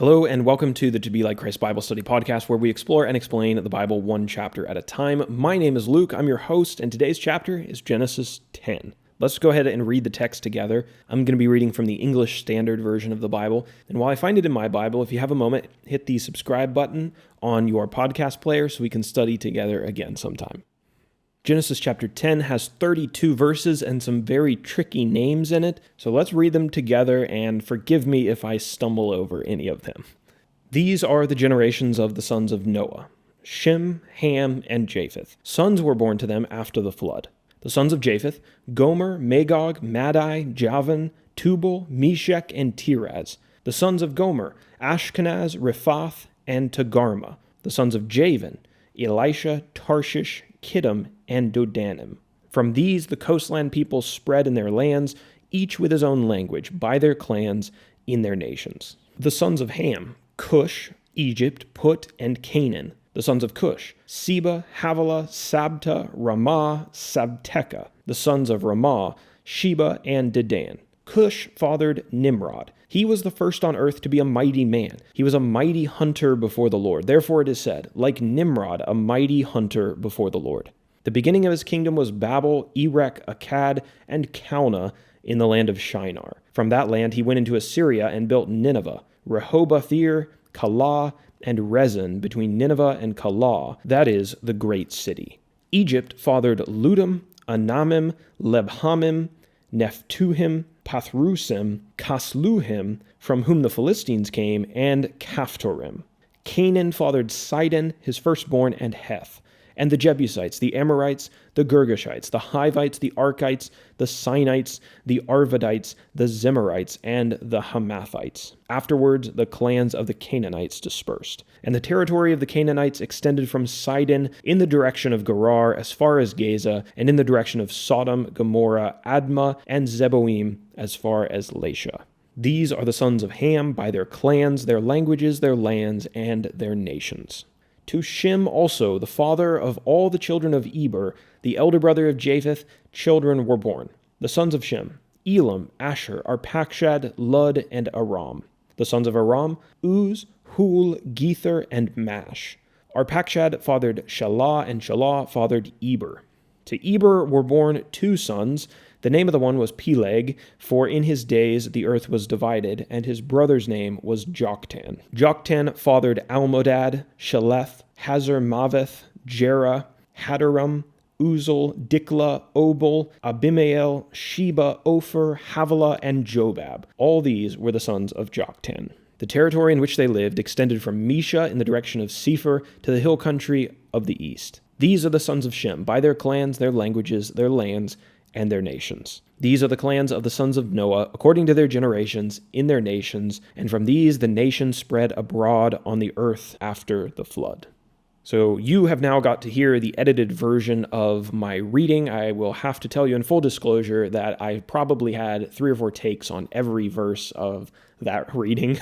Hello and welcome to the To Be Like Christ Bible Study Podcast, where we explore and explain the Bible one chapter at a time. My name is Luke, I'm your host, and today's chapter is Genesis 10. Let's go ahead and read the text together. I'm going to be reading from the English Standard Version of the Bible, and while I find it in my Bible, if you have a moment, hit the subscribe button on your podcast player so we can study together again sometime. Genesis chapter 10 has 32 verses and some very tricky names in it, so let's read them together and forgive me if I stumble over any of them. These are the generations of the sons of Noah: Shem, Ham, and Japheth. Sons were born to them after the flood. The sons of Japheth: Gomer, Magog, Madai, Javan, Tubal, Meshech, and Tiras. The sons of Gomer: Ashkenaz, Riphath, and Togarmah. The sons of Javan: Elisha, Tarshish, Kittim, and Dodanim. From these the coastland peoples spread in their lands, each with his own language, by their clans, in their nations. The sons of Ham: Cush, Egypt, Put, and Canaan. The sons of Cush: Seba, Havilah, Sabta, Ramah, Sabteca. The sons of Ramah: Sheba and Dedan. Cush fathered Nimrod. He was the first on earth to be a mighty man. He was a mighty hunter before the Lord. Therefore it is said, like Nimrod, a mighty hunter before the Lord. The beginning of his kingdom was Babel, Erech, Akkad, and Calneh in the land of Shinar. From that land he went into Assyria and built Nineveh, Rehoboth-ir, Calah, and Rezin between Nineveh and Calah, that is, the great city. Egypt fathered Ludum, Anamim, Lebhamim, Nephtuhim, Pathrusim, Casluhim, from whom the Philistines came, and Caphtorim. Canaan fathered Sidon, his firstborn, and Heth. And the Jebusites, the Amorites, the Girgashites, the Hivites, the Arkites, the Sinites, the Arvadites, the Zemarites, and the Hamathites. Afterwards, the clans of the Canaanites dispersed. And the territory of the Canaanites extended from Sidon in the direction of Gerar as far as Gaza, and in the direction of Sodom, Gomorrah, Admah, and Zeboim as far as Lasha. These are the sons of Ham by their clans, their languages, their lands, and their nations. To Shem also, the father of all the children of Eber, the elder brother of Japheth, children were born. The sons of Shem: Elam, Asher, Arpachshad, Lud, and Aram. The sons of Aram: Uz, Hul, Gether, and Mash. Arpachshad fathered Shelah, and Shelah fathered Eber. To Eber were born two sons. The name of the one was Peleg, for in his days the earth was divided, and his brother's name was Joktan. Joktan fathered Almodad, Sheleth, Hazar-Maveth, Jerah, Hadaram, Uzal, Dikla, Obal, Abimael, Sheba, Ophir, Havilah, and Jobab. All these were the sons of Joktan. The territory in which they lived extended from Mesha in the direction of Sephir to the hill country of the east. These are the sons of Shem, by their clans, their languages, their lands, and their nations. These are the clans of the sons of Noah, according to their generations, in their nations, and from these the nations spread abroad on the earth after the flood. So you have now got to hear the edited version of my reading. I will have to tell you in full disclosure that I probably had 3 or 4 takes on every verse of that reading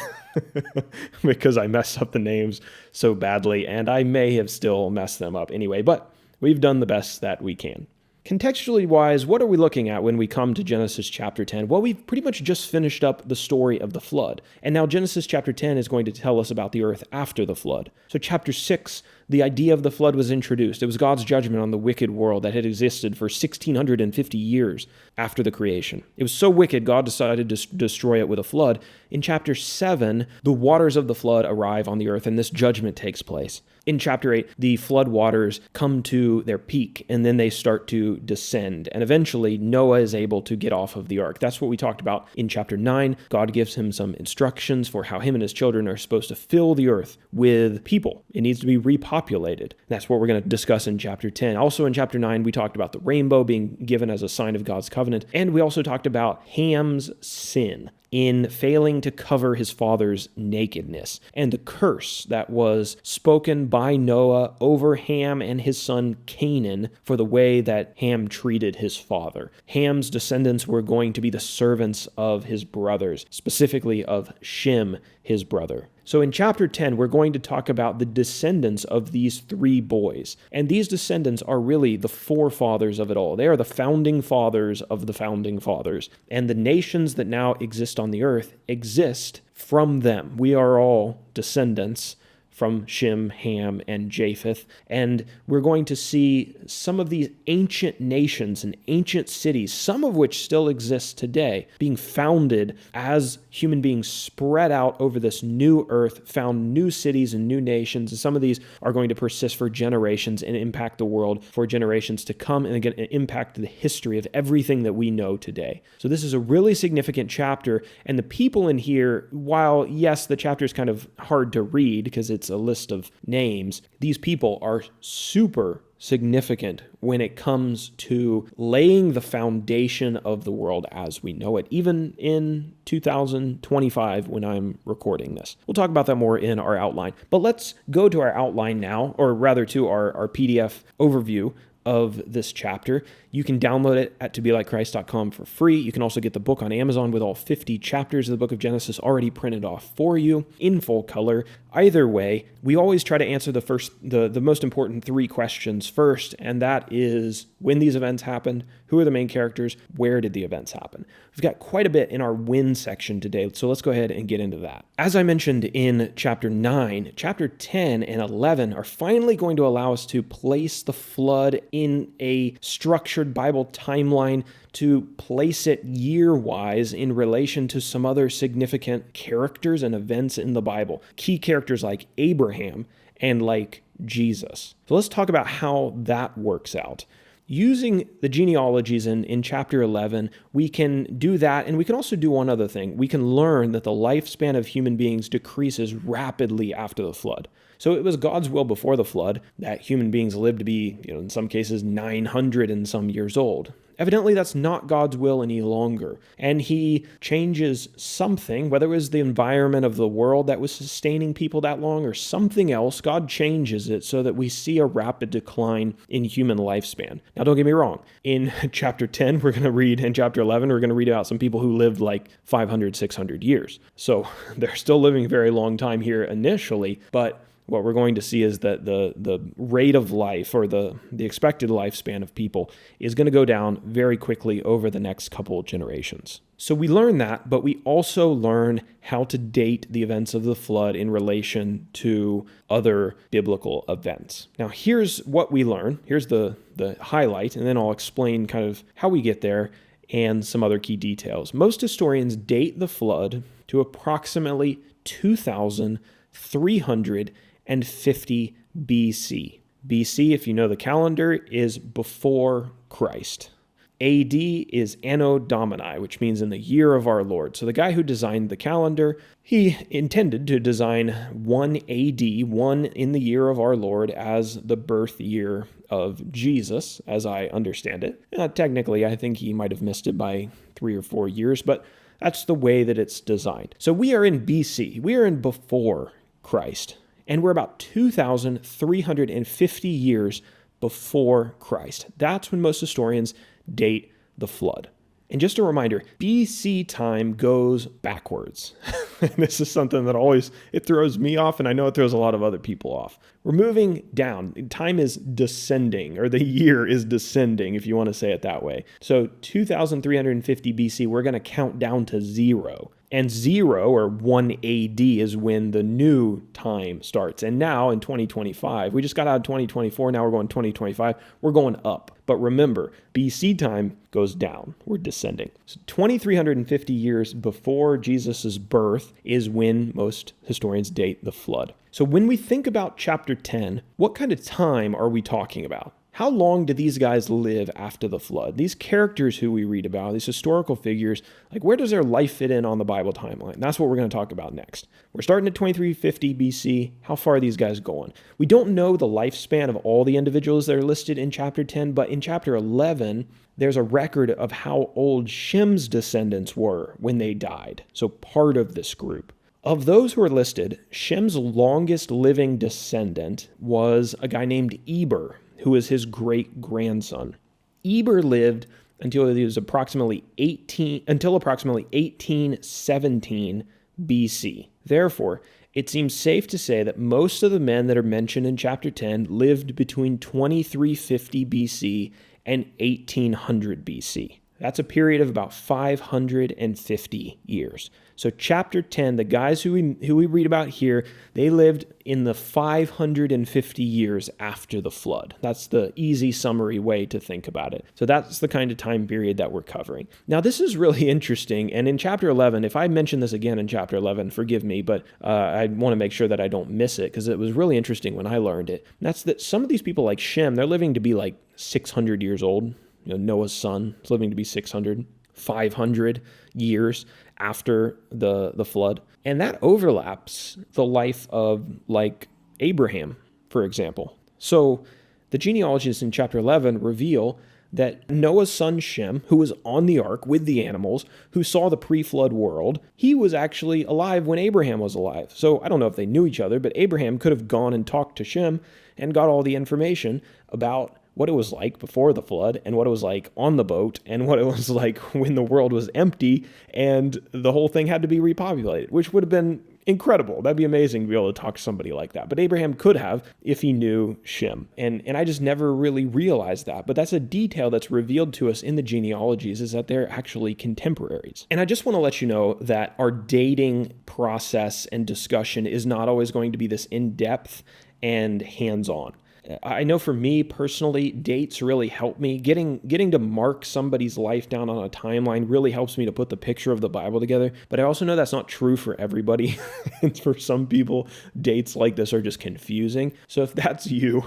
because I messed up the names so badly, and I may have still messed them up anyway, but we've done the best that we can. Contextually wise, what are we looking at when we come to Genesis chapter 10? Well, we've pretty much just finished up the story of the flood. And now Genesis chapter 10 is going to tell us about the earth after the flood. So chapter 6, the idea of the flood was introduced. It was God's judgment on the wicked world that had existed for 1,650 years after the creation. It was so wicked, God decided to destroy it with a flood. In chapter 7, the waters of the flood arrive on the earth, and this judgment takes place. In chapter 8, the flood waters come to their peak, and then they start to descend. And eventually, Noah is able to get off of the ark. That's what we talked about in chapter 9. God gives him some instructions for how him and his children are supposed to fill the earth with people. It needs to be repopulated. That's what we're going to discuss in chapter 10. Also in chapter 9, we talked about the rainbow being given as a sign of God's covenant. And we also talked about Ham's sin in failing to cover his father's nakedness, and the curse that was spoken by Noah over Ham and his son Canaan for the way that Ham treated his father. Ham's descendants were going to be the servants of his brothers, specifically of Shem, his brother. So in chapter 10, we're going to talk about the descendants of these 3 boys. And these descendants are really the forefathers of it all. They are the founding fathers of the founding fathers. And the nations that now exist on the earth exist from them. We are all descendants from Shem, Ham, and Japheth. And we're going to see some of these ancient nations and ancient cities, some of which still exist today, being founded as human beings spread out over this new earth, found new cities and new nations. And some of these are going to persist for generations and impact the world for generations to come, and again, impact the history of everything that we know today. So this is a really significant chapter. And the people in here, while yes, the chapter is kind of hard to read because it's a list of names, these people are super significant when it comes to laying the foundation of the world as we know it, even in 2025 when I'm recording this. We'll talk about that more in our outline. But let's go to our outline now, or rather to our PDF overview of this chapter. You can download it at tobelikechrist.com for free. You can also get the book on Amazon with all 50 chapters of the book of Genesis already printed off for you in full color. Either way, we always try to answer the most important three questions first, and that is when these events happened, who are the main characters, where did the events happen? We've got quite a bit in our when section today, so let's go ahead and get into that. As I mentioned in chapter 9, chapter 10 and 11 are finally going to allow us to place the flood in a structured Bible timeline, to place it year-wise in relation to some other significant characters and events in the Bible. Key characters like Abraham and like Jesus. So let's talk about how that works out. Using the genealogies in chapter 11, we can do that, and we can also do one other thing. We can learn that the lifespan of human beings decreases rapidly after the flood. So it was God's will before the flood that human beings lived to be, in some cases, 900 and some years old. Evidently, that's not God's will any longer. And he changes something, whether it was the environment of the world that was sustaining people that long or something else. God changes it so that we see a rapid decline in human lifespan. Now, don't get me wrong. In chapter 10, we're going to read, in chapter 11, we're going to read about some people who lived like 500, 600 years. So they're still living a very long time here initially, but what we're going to see is that the rate of life, or the expected lifespan of people, is going to go down very quickly over the next couple of generations. So we learn that, but we also learn how to date the events of the flood in relation to other biblical events. Now, here's what we learn. Here's the highlight, and then I'll explain kind of how we get there and some other key details. Most historians date the flood to approximately 2,350 BC. BC, if you know the calendar, is before Christ. AD is Anno Domini, which means in the year of our Lord. So the guy who designed the calendar, he intended to design 1 AD, 1 in the year of our Lord, as the birth year of Jesus, as I understand it. Technically, I think he might have missed it by 3 or 4 years, but that's the way that it's designed. So we are in BC. We are in before Christ. And we're about 2,350 years before Christ. That's when most historians date the flood. And just a reminder, BC time goes backwards. This is something that it throws me off, and I know it throws a lot of other people off. We're moving down. Time is descending, or the year is descending, if you want to say it that way. So 2,350 BC, we're going to count down to 0. And 0, or 1 AD, is when the new time starts. And now in 2025, we just got out of 2024, now we're going 2025, we're going up. But remember, BC time goes down. We're descending. So 2,350 years before Jesus' birth is when most historians date the flood. So when we think about chapter 10, what kind of time are we talking about? How long do these guys live after the flood? These characters who we read about, these historical figures, like where does their life fit in on the Bible timeline? That's what we're going to talk about next. We're starting at 2350 BC. How far are these guys going? We don't know the lifespan of all the individuals that are listed in chapter 10, but in chapter 11, there's a record of how old Shem's descendants were when they died. So part of this group. Of those who are listed, Shem's longest living descendant was a guy named Eber, who was his great-grandson. Eber lived until he was approximately 1817 BC. Therefore, it seems safe to say that most of the men that are mentioned in chapter 10 lived between 2350 BC and 1800 BC. That's a period of about 550 years. So chapter 10, the guys who we read about here, they lived in the 550 years after the flood. That's the easy summary way to think about it. So that's the kind of time period that we're covering. Now, this is really interesting. And in chapter 11, if I mention this again in chapter 11, forgive me, but I want to make sure that I don't miss it because it was really interesting when I learned it. And that's that some of these people like Shem, they're living to be like 600 years old. Noah's son is living to be 600, 500 years after the flood. And that overlaps the life of like Abraham, for example. So the genealogies in chapter 11 reveal that Noah's son Shem, who was on the ark with the animals, who saw the pre-flood world, he was actually alive when Abraham was alive. So I don't know if they knew each other, but Abraham could have gone and talked to Shem and got all the information about what it was like before the flood and what it was like on the boat and what it was like when the world was empty and the whole thing had to be repopulated, which would have been incredible. That'd be amazing to be able to talk to somebody like that. But Abraham could have if he knew Shem. And I just never really realized that. But that's a detail that's revealed to us in the genealogies, is that they're actually contemporaries. And I just want to let you know that our dating process and discussion is not always going to be this in-depth and hands-on. I know for me personally, dates really help me. Getting to mark somebody's life down on a timeline really helps me to put the picture of the Bible together. But I also know that's not true for everybody. And for some people, dates like this are just confusing. So if that's you,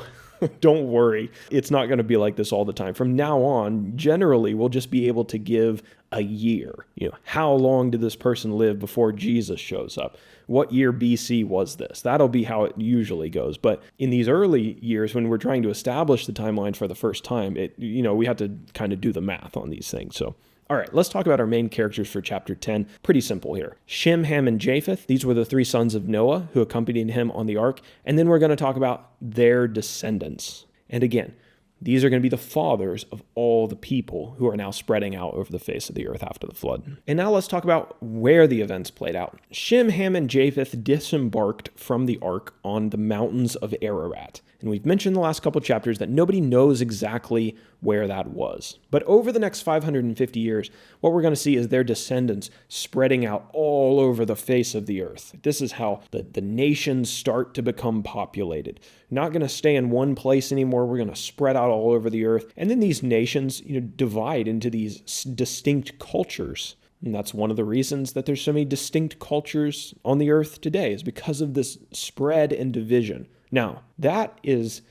don't worry. It's not going to be like this all the time. From now on, generally, we'll just be able to give a year. How long did this person live before Jesus shows up? What year BC was this? That'll be how it usually goes. But in these early years, when we're trying to establish the timeline for the first time, we have to kind of do the math on these things. So, all right, let's talk about our main characters for chapter 10. Pretty simple here. Shem, Ham, and Japheth. These were the three sons of Noah who accompanied him on the ark. And then we're going to talk about their descendants. And again, these are going to be the fathers of all the people who are now spreading out over the face of the earth after the flood. And now let's talk about where the events played out. Shem, Ham, and Japheth disembarked from the ark on the mountains of Ararat. And we've mentioned in the last couple chapters that nobody knows exactly where that was. But over the next 550 years, what we're going to see is their descendants spreading out all over the face of the earth. This is how the nations start to become populated. Not going to stay in one place anymore. We're going to spread out all over the earth. And then these nations, divide into these distinct cultures. And that's one of the reasons that there's so many distinct cultures on the earth today, is because of this spread and division. Now, that is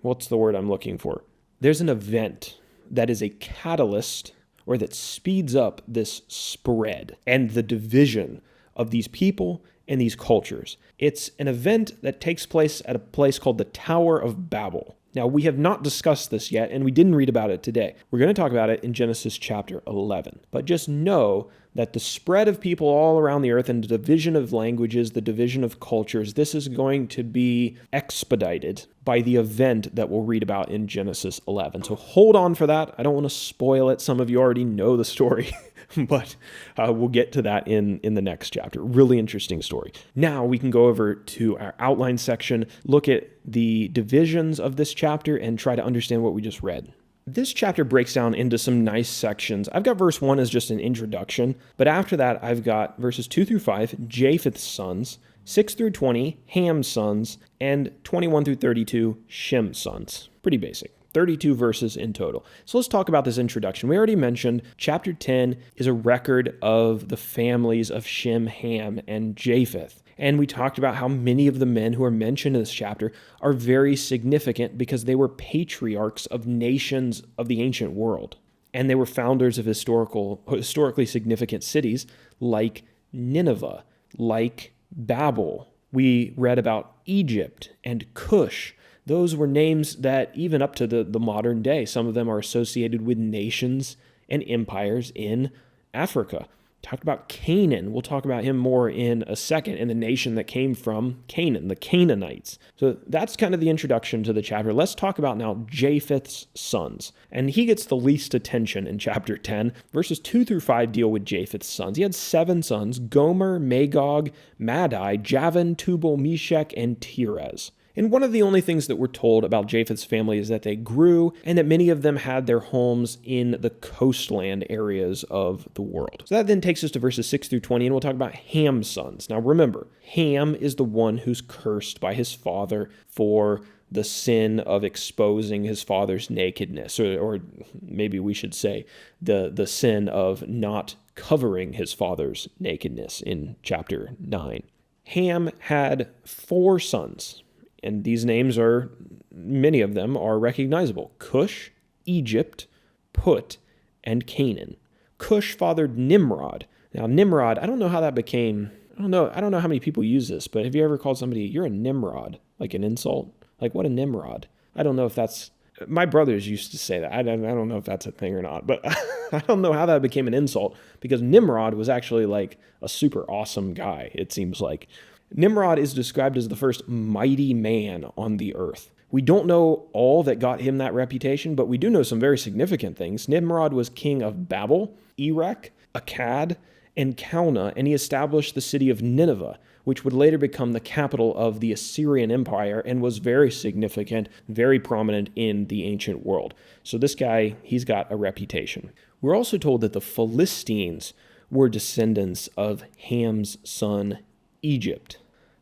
what's the word I'm looking for? There's an event that is a catalyst or that speeds up this spread and the division of these people and these cultures. It's an event that takes place at a place called the Tower of Babel. Now, we have not discussed this yet, and we didn't read about it today. We're going to talk about it in Genesis chapter 11. But just know that the spread of people all around the earth and the division of languages, the division of cultures, this is going to be expedited by the event that we'll read about in Genesis 11. So hold on for that. I don't want to spoil it. Some of you already know the story, but we'll get to that in the next chapter. Really interesting story. Now we can go over to our outline section, look at the divisions of this chapter, and try to understand what we just read. This chapter breaks down into some nice sections. I've got verse 1 as just an introduction, but after that, I've got verses 2 through 5, Japheth's sons, 6 through 20, Ham's sons, and 21 through 32, Shem's sons. Pretty basic. 32 verses in total. So let's talk about this introduction. We already mentioned chapter 10 is a record of the families of Shem, Ham, and Japheth. And we talked about how many of the men who are mentioned in this chapter are very significant because they were patriarchs of nations of the ancient world. And they were founders of historically significant cities like Nineveh, like Babel. We read about Egypt and Cush. Those were names that even up to the modern day, some of them are associated with nations and empires in Africa. Talked about Canaan. We'll talk about him more in a second, and the nation that came from Canaan, the Canaanites. So that's kind of the introduction to the chapter. Let's talk about now Japheth's sons. And he gets the least attention in chapter 10. Verses 2 through 5 deal with Japheth's sons. He had 7 sons, Gomer, Magog, Madai, Javan, Tubal, Meshech, and Tiras. And one of the only things that we're told about Japheth's family is that they grew and that many of them had their homes in the coastland areas of the world. So that then takes us to verses 6 through 20, and we'll talk about Ham's sons. Now remember, Ham is the one who's cursed by his father for the sin of exposing his father's nakedness, or maybe we should say the sin of not covering his father's nakedness in chapter 9. Ham had 4 sons, and these names many of them are recognizable: Cush, Egypt, Put, and Canaan. Cush fathered Nimrod. Now Nimrod, I don't know how that became, I don't know how many people use this, but have you ever called somebody, you're a Nimrod, like an insult? Like, what a Nimrod. I don't know if that's, my brothers used to say that. I don't know if that's a thing or not, but I don't know how that became an insult, because Nimrod was actually like a super awesome guy, it seems like. Nimrod is described as the first mighty man on the earth. We don't know all that got him that reputation, but we do know some very significant things. Nimrod was king of Babel, Erech, Akkad, and Calneh, and he established the city of Nineveh, which would later become the capital of the Assyrian Empire and was very significant, very prominent in the ancient world. So this guy, he's got a reputation. We're also told that the Philistines were descendants of Ham's son, Egypt.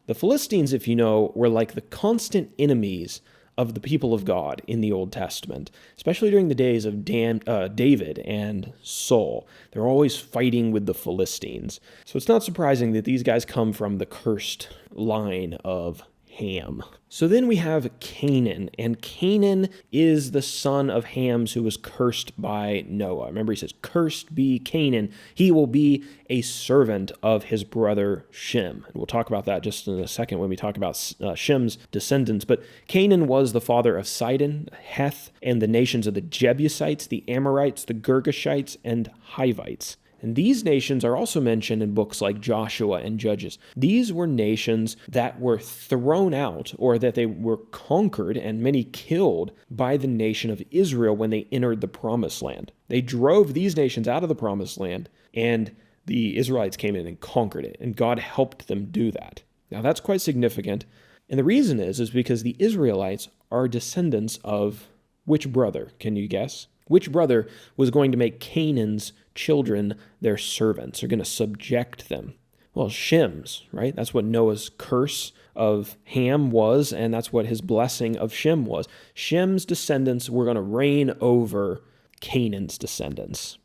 The Philistines, if you know, were like the constant enemies of the people of God in the Old Testament, especially during the days of David and Saul. They're always fighting with the Philistines. So it's not surprising that these guys come from the cursed line of Ham. So then we have Canaan, and Canaan is the son of Ham's who was cursed by Noah. Remember, he says, "Cursed be Canaan, he will be a servant of his brother Shem." And we'll talk about that just in a second when we talk about Shem's descendants. But Canaan was the father of Sidon, Heth, and the nations of the Jebusites, the Amorites, the Girgashites, and Hivites. And these nations are also mentioned in books like Joshua and Judges. These were nations that were thrown out, or that they were conquered and many killed by the nation of Israel when they entered the Promised Land. They drove these nations out of the Promised Land, and the Israelites came in and conquered it, and God helped them do that. Now that's quite significant, and the reason is because the Israelites are descendants of which brother? Can you guess? Which brother was going to make Canaan's children their servants, are going to subject them? Well, Shem's, right? That's what Noah's curse of Ham was, and that's what his blessing of Shem was. Shem's descendants were going to reign over Canaan's descendants.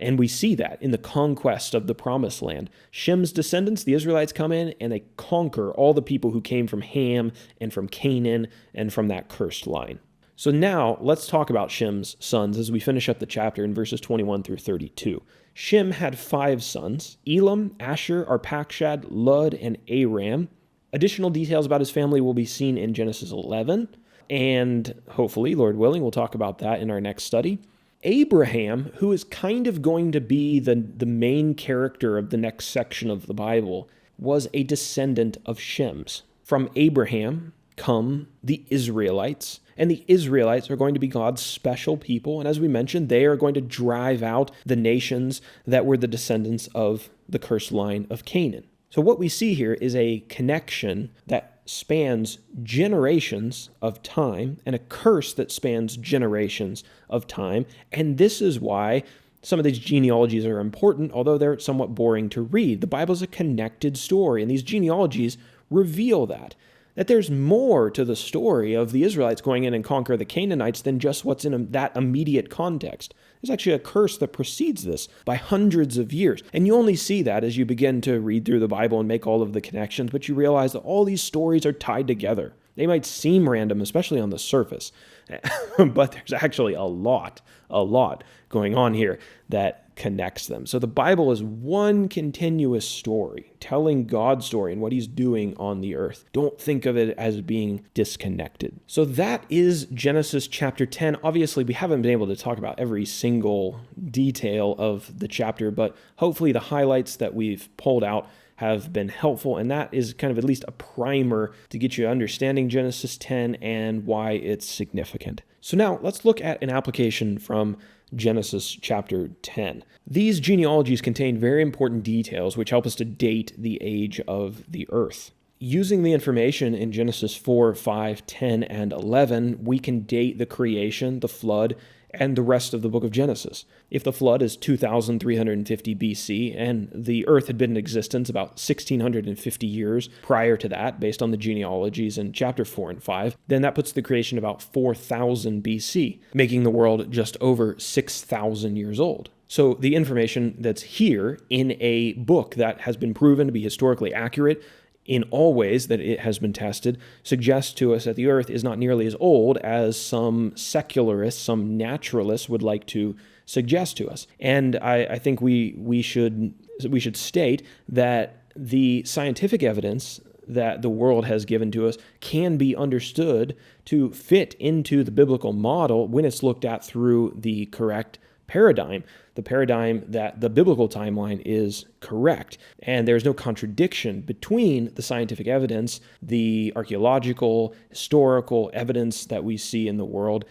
And we see that in the conquest of the Promised Land. Shem's descendants, the Israelites, come in and they conquer all the people who came from Ham and from Canaan and from that cursed line. So now let's talk about Shem's sons as we finish up the chapter in verses 21 through 32. Shem had 5 sons: Elam, Asher, Arpachshad, Lud, and Aram. Additional details about his family will be seen in Genesis 11, and hopefully, Lord willing, we'll talk about that in our next study. Abraham, who is kind of going to be the main character of the next section of the Bible, was a descendant of Shem's. From Abraham come the Israelites, and the Israelites are going to be God's special people. And as we mentioned, they are going to drive out the nations that were the descendants of the cursed line of Canaan. So what we see here is a connection that spans generations of time and a curse that spans generations of time. And this is why some of these genealogies are important, although they're somewhat boring to read. The Bible is a connected story, and these genealogies reveal that there's more to the story of the Israelites going in and conquer the Canaanites than just what's in that immediate context. There's actually a curse that precedes this by hundreds of years. And you only see that as you begin to read through the Bible and make all of the connections, but you realize that all these stories are tied together. They might seem random, especially on the surface, but there's actually a lot going on here that connects them. So the Bible is one continuous story, telling God's story and what he's doing on the earth. Don't think of it as being disconnected. So that is Genesis chapter 10. Obviously, we haven't been able to talk about every single detail of the chapter, but hopefully the highlights that we've pulled out have been helpful, and that is kind of at least a primer to get you understanding Genesis 10 and why it's significant. So now let's look at an application from Genesis chapter 10. These genealogies contain very important details which help us to date the age of the earth. using the information in Genesis 4, 5, 10, and 11, we can date the creation, the flood, and the rest of the book of Genesis. If the flood is 2,350 BC and the earth had been in existence about 1,650 years prior to that, based on the genealogies in chapter 4 and 5, then that puts the creation about 4,000 BC, making the world just over 6,000 years old. So the information that's here in a book that has been proven to be historically accurate in all ways that it has been tested, suggests to us that the earth is not nearly as old as some secularists, some naturalists would like to suggest to us. And I think we should state that the scientific evidence that the world has given to us can be understood to fit into the biblical model when it's looked at through the correct paradigm, the paradigm that the biblical timeline is correct. And there's no contradiction between the scientific evidence, the archaeological, historical evidence that we see in the world,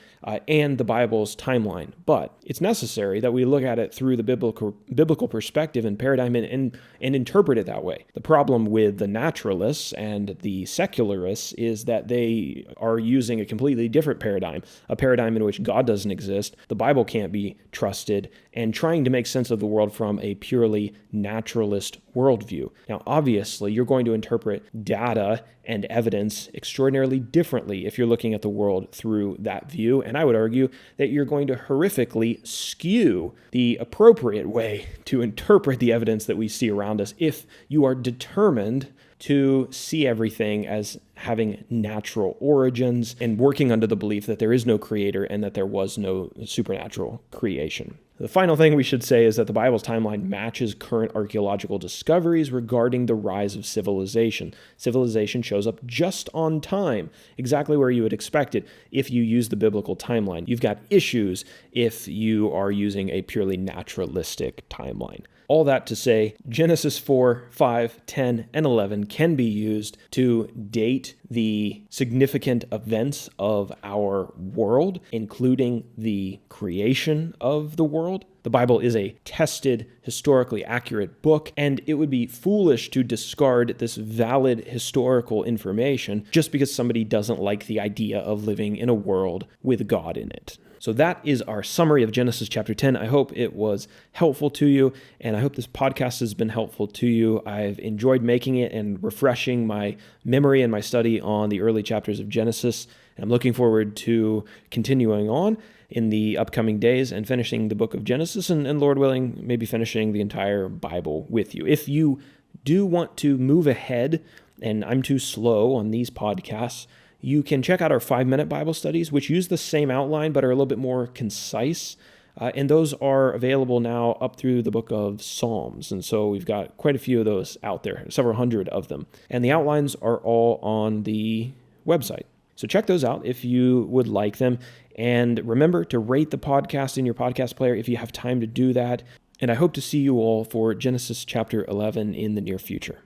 and the Bible's timeline. But it's necessary that we look at it through the biblical perspective and paradigm and interpret it that way. The problem with the naturalists and the secularists is that they are using a completely different paradigm, a paradigm in which God doesn't exist, the Bible can't be trusted, and trying to make sense of the world from a purely naturalist worldview. Now, obviously, you're going to interpret data and evidence extraordinarily differently if you're looking at the world through that view, and I would argue that you're going to horrifically skew the appropriate way to interpret the evidence that we see around us if you are determined to see everything as having natural origins and working under the belief that there is no creator and that there was no supernatural creation. The final thing we should say is that the Bible's timeline matches current archaeological discoveries regarding the rise of civilization. Civilization shows up just on time, exactly where you would expect it if you use the biblical timeline. You've got issues if you are using a purely naturalistic timeline. All that to say, Genesis 4, 5, 10, and 11 can be used to date the significant events of our world, including the creation of the world. The Bible is a tested, historically accurate book, and it would be foolish to discard this valid historical information just because somebody doesn't like the idea of living in a world with God in it. So that is our summary of Genesis chapter 10. I hope it was helpful to you, and I hope this podcast has been helpful to you. I've enjoyed making it and refreshing my memory and my study on the early chapters of Genesis. And I'm looking forward to continuing on in the upcoming days and finishing the book of Genesis, and Lord willing, maybe finishing the entire Bible with you. If you do want to move ahead, and I'm too slow on these podcasts, you can check out our 5-minute Bible studies, which use the same outline but are a little bit more concise. And those are available now up through the book of Psalms. And so we've got quite a few of those out there, several hundred of them. And the outlines are all on the website. So check those out if you would like them. And remember to rate the podcast in your podcast player if you have time to do that. And I hope to see you all for Genesis chapter 11 in the near future.